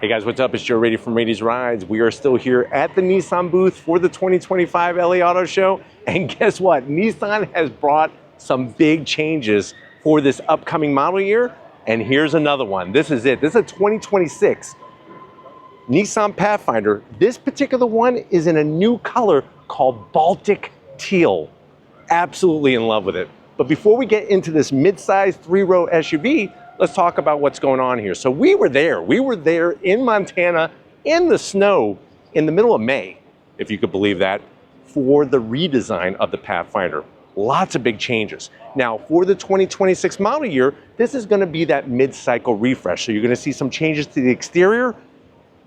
Hey guys, what's up? It's Joe Raiti from Raiti's Rides. We are still here at the Nissan booth for the 2025 LA Auto Show. And guess what? Nissan has brought some big changes for this upcoming model year. And here's another one. This is it. This is a 2026 Nissan Pathfinder. This particular one is in a new color called Baltic Teal. Absolutely in love with it. But before we get into this mid-size three-row SUV, let's talk about what's going on here. So we were there in Montana in the snow in the middle of May, if you could believe that, for the redesign of the Pathfinder. Lots of big changes. Now for the 2026 model year, this is gonna be that mid-cycle refresh. So you're gonna see some changes to the exterior,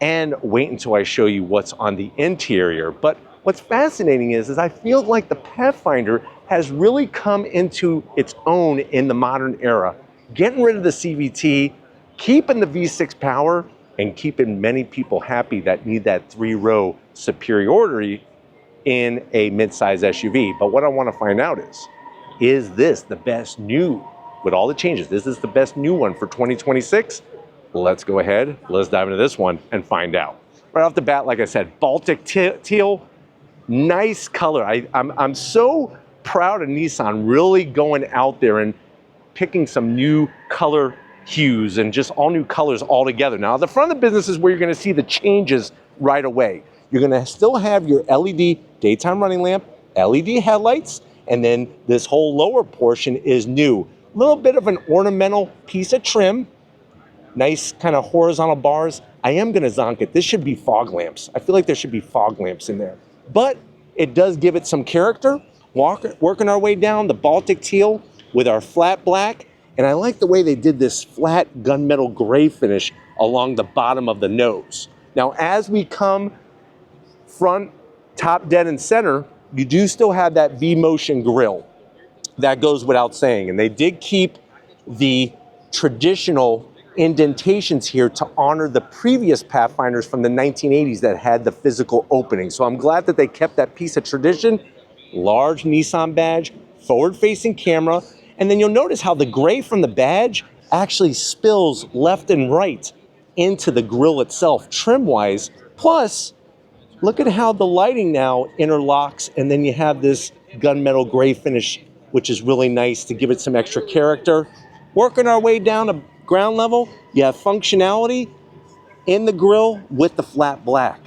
and wait until I show you what's on the interior. But what's fascinating is I feel like the Pathfinder has really come into its own in the modern era. Getting rid of the CVT, keeping the V6 power, and keeping many people happy that need that three-row superiority in a mid-size SUV. But what I want to find out is this the best new, with all the changes, this is the best new one for 2026? Let's go ahead, let's dive into this one and find out. Right off the bat, like I said, Baltic Teal, nice color. I'm so proud of Nissan really going out there and picking some new color hues and just all new colors all together. Now, the front of the business is where you're gonna see the changes right away. You're gonna still have your LED daytime running lamp, LED headlights, and then this whole lower portion is new. A little bit of an ornamental piece of trim, nice kind of horizontal bars. I am gonna zonk it. This should be fog lamps. I feel like there should be fog lamps in there. But it does give it some character. Working our way down the Baltic Teal with our flat black, and I like the way they did this flat gunmetal gray finish along the bottom of the nose. Now, as we come front, top, dead, and center, you do still have that V-motion grille. That goes without saying, and they did keep the traditional indentations here to honor the previous Pathfinders from the 1980s that had the physical opening. So I'm glad that they kept that piece of tradition. Large Nissan badge, forward-facing camera, and then you'll notice how the gray from the badge actually spills left and right into the grille itself, trim-wise. Plus, look at how the lighting now interlocks, and then you have this gunmetal gray finish, which is really nice to give it some extra character. Working our way down to ground level, you have functionality in the grille with the flat black.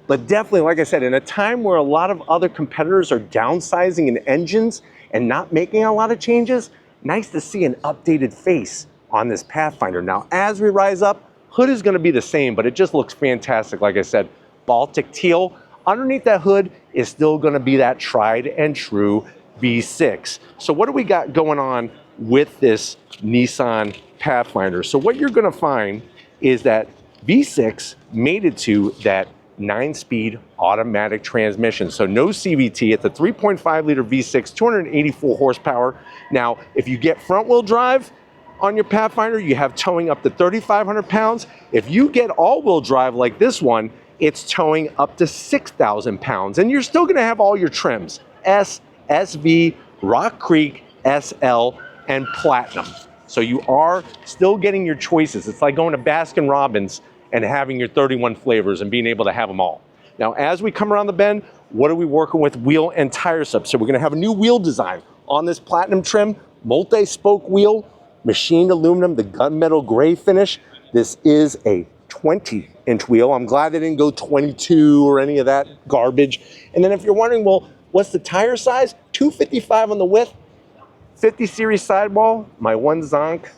But definitely, like I said, in a time where a lot of other competitors are downsizing in engines and not making a lot of changes, nice to see an updated face on this Pathfinder. Now, as we rise up, hood is gonna be the same, but it just looks fantastic. Like I said, Baltic Teal. Underneath that hood is still gonna be that tried and true V6. So what do we got going on with this Nissan Pathfinder? So what you're gonna find is that V6 made it to that 9-speed automatic transmission. So no CVT. It's a 3.5 liter V6, 284 horsepower. Now, if you get front wheel drive on your Pathfinder, you have towing up to 3,500 pounds. If you get all wheel drive like this one, it's towing up to 6,000 pounds. And you're still gonna have all your trims, S, SV, Rock Creek, SL, and Platinum. So you are still getting your choices. It's like going to Baskin Robbins and having your 31 flavors and being able to have them all. Now, as we come around the bend, what are we working with? Wheel and tire subs. So we're gonna have a new wheel design on this Platinum trim, multi-spoke wheel, machined aluminum, the gunmetal gray finish. This is a 20-inch wheel. I'm glad they didn't go 22 or any of that garbage. And then if you're wondering, well, what's the tire size? 255 on the width, 50 series sidewall, my one zonk.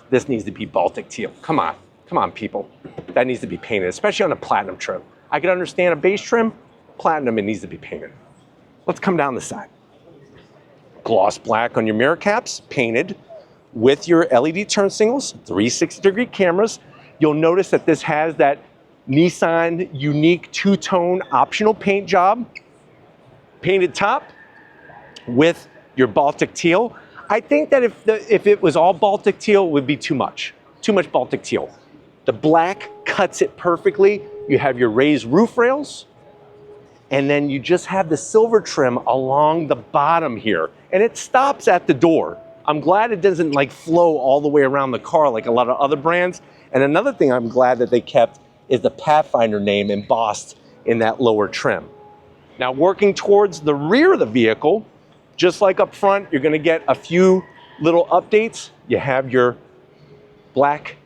This needs to be Baltic Teal. Come on, people. That needs to be painted, especially on a Platinum trim. I can understand a base trim, Platinum, it needs to be painted. Let's come down the side. Gloss black on your mirror caps, painted with your LED turn signals, 360-degree cameras. You'll notice that this has that Nissan unique two-tone optional paint job. Painted top with your Baltic Teal. I think that if it was all Baltic Teal, it would be too much Baltic Teal. The black cuts it perfectly. You have your raised roof rails, and then you just have the silver trim along the bottom here, and it stops at the door. I'm glad it doesn't like flow all the way around the car like a lot of other brands. And another thing I'm glad that they kept is the Pathfinder name embossed in that lower trim. Now, working towards the rear of the vehicle, just like up front, you're gonna get a few little updates. You have your black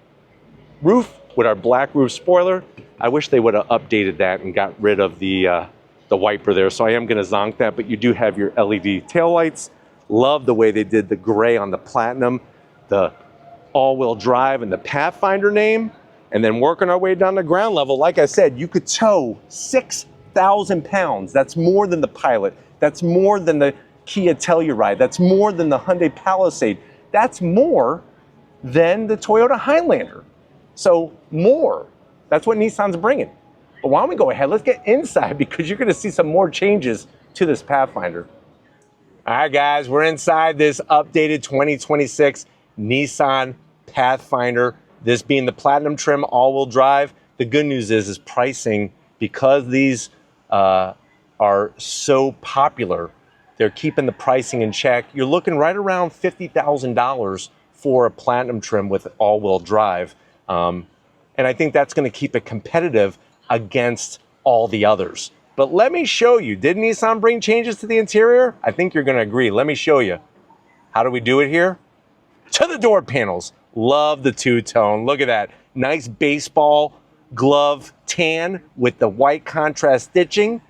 roof with our black roof spoiler. I wish they would have updated that and got rid of the wiper there, so I am gonna zonk that, but you do have your LED taillights. Love the way they did the gray on the Platinum, the all-wheel drive and the Pathfinder name. And then working our way down to ground level, like I said, you could tow 6,000 pounds. That's more than the Pilot. That's more than the Kia Telluride. That's more than the Hyundai Palisade. That's more than the Toyota Highlander. So more. That's what Nissan's bringing. But why don't we go ahead, let's get inside because you're gonna see some more changes to this Pathfinder. All right, guys, we're inside this updated 2026 Nissan Pathfinder. This being the Platinum trim all-wheel drive. The good news is pricing, because these are so popular, they're keeping the pricing in check. You're looking right around $50,000 for a Platinum trim with all-wheel drive. And I think that's gonna keep it competitive against all the others. But let me show you, did Nissan bring changes to the interior? I think you're gonna agree. Let me show you. How do we do it here? To the door panels. Love the two-tone. Look at that. Nice baseball glove tan with the white contrast stitching.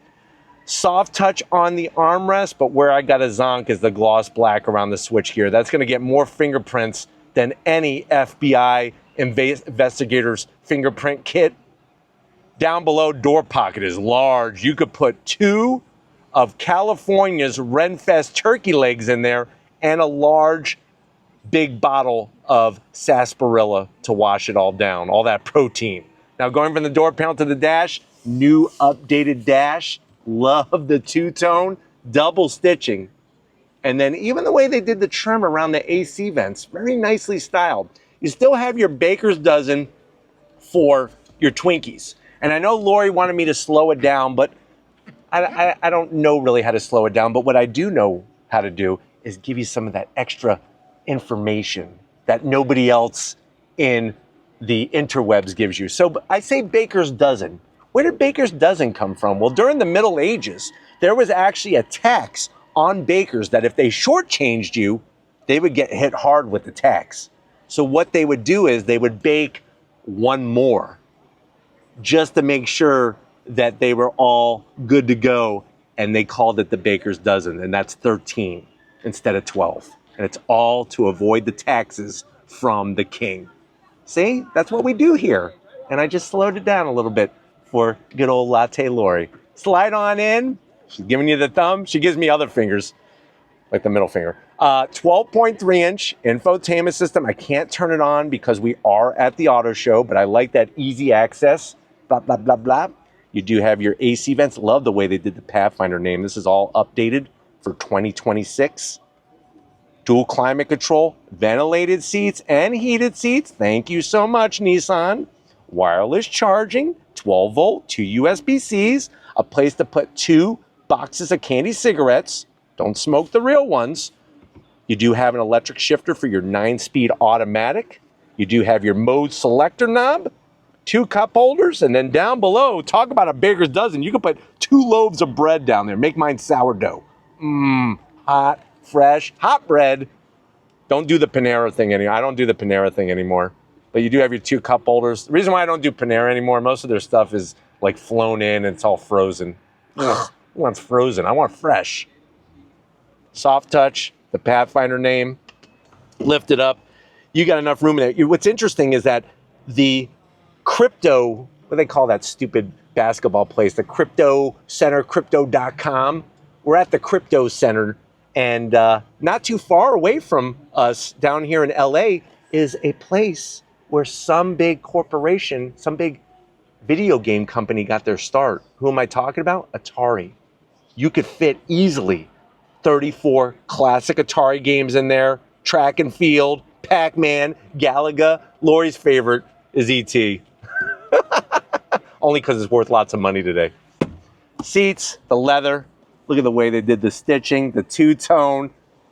Soft touch on the armrest, but where I got a zonk is the gloss black around the switch gear. That's gonna get more fingerprints than any FBI investigator's fingerprint kit. Down below, door pocket is large. You could put 2 of California's Renfest turkey legs in there and a large big bottle of sarsaparilla to wash it all down, all that protein. Now going from the door panel to the dash, new updated dash. Love the two-tone, double stitching. And then even the way they did the trim around the AC vents, very nicely styled. You still have your baker's dozen for your Twinkies. And I know Lori wanted me to slow it down, but I don't know really how to slow it down. But what I do know how to do is give you some of that extra information that nobody else in the interwebs gives you. So I say baker's dozen. Where did baker's dozen come from? Well, during the Middle Ages, there was actually a tax on bakers that if they shortchanged you, they would get hit hard with the tax. So what they would do is they would bake one more just to make sure that they were all good to go, and they called it the baker's dozen, and that's 13 instead of 12. And it's all to avoid the taxes from the king. See, that's what we do here. And I just slowed it down a little bit for good old Latte Lori. Slide on in. She's giving you the thumb. She gives me other fingers, like the middle finger. 12.3-inch infotainment system. I can't turn it on because we are at the auto show, but I like that easy access. Blah, blah, blah, blah. You do have your AC vents. Love the way they did the Pathfinder name. This is all updated for 2026. Dual climate control, ventilated seats and heated seats. Thank you so much, Nissan. Wireless charging, 12 volt, 2 USB-Cs, a place to put 2 boxes of candy cigarettes. Don't smoke the real ones. You do have an electric shifter for your 9-speed automatic. You do have your mode selector knob, 2 cup holders, and then down below, talk about a baker's dozen. You can put 2 loaves of bread down there. Make mine sourdough. Hot, fresh, hot bread. Don't do the Panera thing anymore. I don't do the Panera thing anymore. But you do have your 2 cup holders. The reason why I don't do Panera anymore, most of their stuff is like flown in and it's all frozen. Ugh, who wants frozen? I want fresh. Soft touch, the Pathfinder name, lift it up. You got enough room in there. What's interesting is that the crypto, what do they call that stupid basketball place? The crypto center, crypto.com. We're at the crypto center, and not too far away from us down here in LA is a place where some big corporation, some big video game company got their start. Who am I talking about? Atari. You could fit easily 34 classic Atari games in there. Track and Field, Pac-Man, Galaga. Lori's favorite is E.T. Only because it's worth lots of money today. Seats, the leather. Look at the way they did the stitching, the two-tone,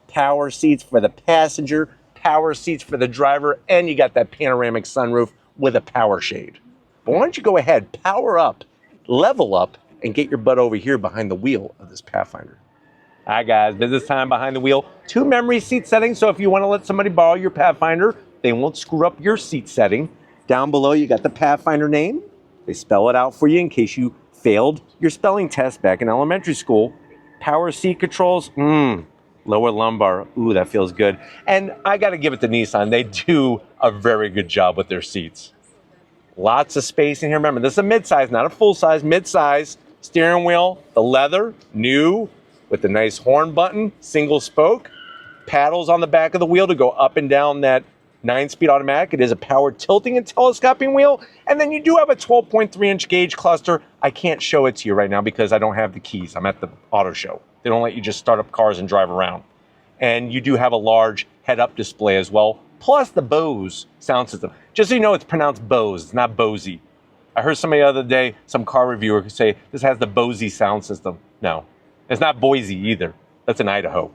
power seats for the passenger, power seats for the driver, and you got that panoramic sunroof. with a power shade. But why don't you go ahead, power up, level up, and get your butt over here behind the wheel of this Pathfinder. All right, guys, business time behind the wheel. 2 memory seat settings, so if you want to let somebody borrow your Pathfinder, they won't screw up your seat setting. Down below, you got the Pathfinder name. They spell it out for you in case you failed your spelling test back in elementary school. Power seat controls, lower lumbar, ooh, that feels good. And I got to give it to Nissan. They do a very good job with their seats. Lots of space in here. Remember, this is a midsize, not a full-size, midsize. Steering wheel, the leather, new, with the nice horn button, single spoke, paddles on the back of the wheel to go up and down that 9-speed automatic. It is a power tilting and telescoping wheel. And then you do have a 12.3-inch gauge cluster. I can't show it to you right now because I don't have the keys. I'm at the auto show. They don't let you just start up cars and drive around. And you do have a large head-up display as well, plus the Bose sound system. Just so you know, it's pronounced Bose, it's not Bosey. I heard somebody the other day, some car reviewer say, this has the Bosey sound system. No. It's not Boise either. That's in Idaho.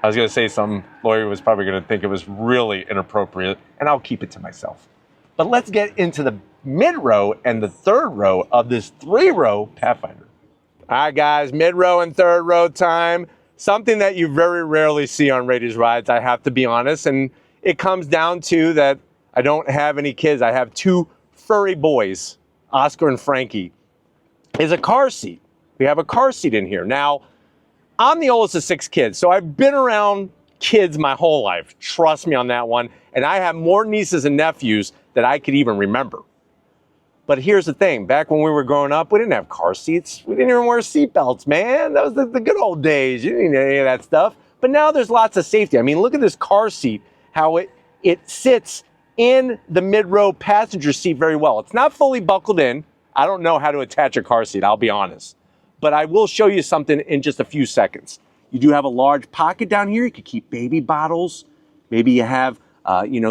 I was going to say some lawyer was probably going to think it was really inappropriate, and I'll keep it to myself. But let's get into the mid-row and the third row of this 3-row Pathfinder. All right, guys, mid-row and third row time. Something that you very rarely see on Raiti's Rides, I have to be honest, and it comes down to that I don't have any kids. I have 2 furry boys, Oscar and Frankie. Is a car seat. We have a car seat in here. Now, I'm the oldest of 6 kids, so I've been around kids my whole life. Trust me on that one. And I have more nieces and nephews that I could even remember. But here's the thing. Back when we were growing up, we didn't have car seats. We didn't even wear seat belts, man. That was the good old days. You didn't need any of that stuff. But now there's lots of safety. I mean, look at this car seat, how it sits in the mid-row passenger seat very well. It's not fully buckled in. I don't know how to attach a car seat, I'll be honest. But I will show you something in just a few seconds. You do have a large pocket down here. You could keep baby bottles. Maybe you have,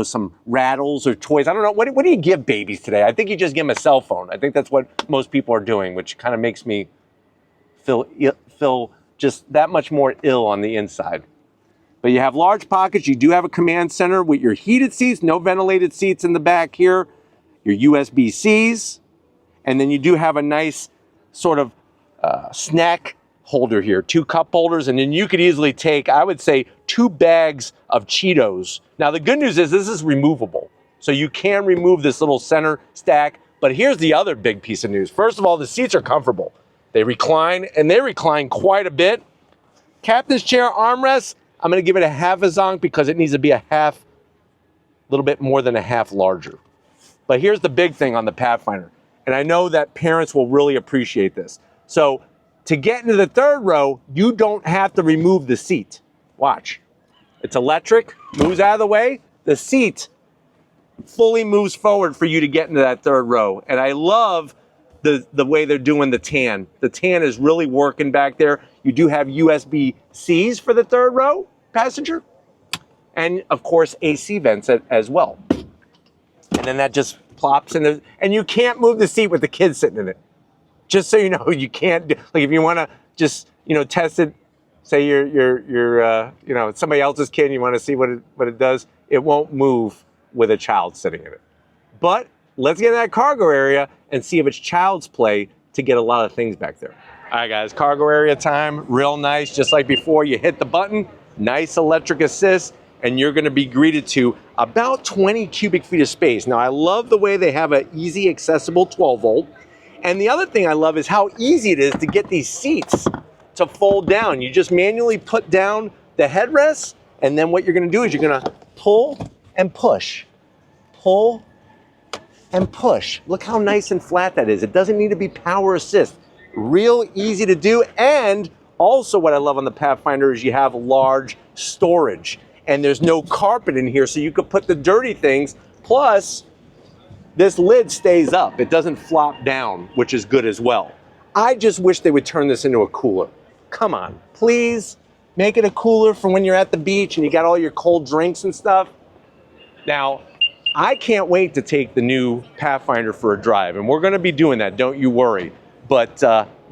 some rattles or toys. I don't know. What do you give babies today? I think you just give them a cell phone. I think that's what most people are doing, which kind of makes me feel just that much more ill on the inside. But you have large pockets. You do have a command center with your heated seats, no ventilated seats in the back here, your USB-Cs, and then you do have a nice sort of snack holder here, 2 cup holders, and then you could easily take, I would say, 2 bags of Cheetos. Now, the good news is this is removable. So you can remove this little center stack, but here's the other big piece of news. First of all, the seats are comfortable. They recline, and they recline quite a bit. Captain's chair armrest, I'm gonna give it a half a zonk because it needs to be a little bit more than a half larger. But here's the big thing on the Pathfinder, and I know that parents will really appreciate this. So to get into the third row, you don't have to remove the seat. Watch. It's electric, moves out of the way. The seat fully moves forward for you to get into that third row. And I love the way they're doing the tan. The tan is really working back there. You do have USB-Cs for the third row passenger. And of course, AC vents as well. And then that just plops in, and you can't move the seat with the kids sitting in it. Just so you know, you can't do, like if you want to just, test it, say you're somebody else's kid and you want to see what it does, it won't move with a child sitting in it. But let's get in that cargo area and see if it's child's play to get a lot of things back there. All right, guys, cargo area time, real nice. Just like before, you hit the button, nice electric assist, and you're gonna be greeted to about 20 cubic feet of space. Now, I love the way they have an easy, accessible 12 volt. And the other thing I love is how easy it is to get these seats to fold down. You just manually put down the headrest, and then what you're gonna do is you're gonna pull and push. Pull and push. Look how nice and flat that is. It doesn't need to be power assist. Real easy to do. And also what I love on the Pathfinder is you have large storage. And there's no carpet in here, so you could put the dirty things. Plus, this lid stays up. It doesn't flop down, which is good as well. I just wish they would turn this into a cooler. Come on, please make it a cooler for when you're at the beach and you got all your cold drinks and stuff. Now, I can't wait to take the new Pathfinder for a drive, and we're gonna be doing that, don't you worry. But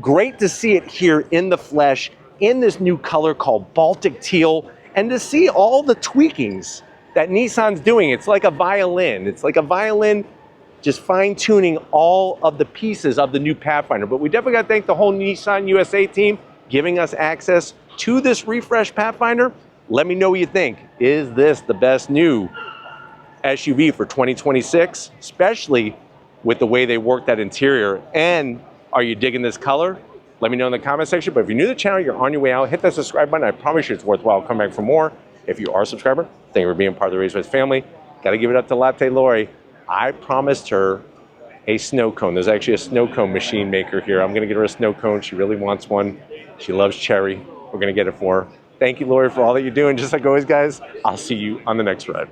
great to see it here in the flesh, in this new color called Baltic Teal, and to see all the tweakings that Nissan's doing. It's like a violin. It's like a violin just fine-tuning all of the pieces of the new Pathfinder. But we definitely got to thank the whole Nissan USA team giving us access to this refreshed Pathfinder. Let me know what you think. Is this the best new SUV for 2026, especially with the way they work that interior? And are you digging this color? Let me know in the comment section. But if you're new to the channel, you're on your way out, hit that subscribe button. I promise you it's worthwhile. Come back for more. If you are a subscriber, thank you for being part of the Raised family. Got to give it up to Latte Lori. I promised her a snow cone. There's actually a snow cone machine maker here. I'm going to get her a snow cone. She really wants one. She loves cherry. We're going to get it for her. Thank you, Lori, for all that you're doing. Just like always, guys, I'll see you on the next ride.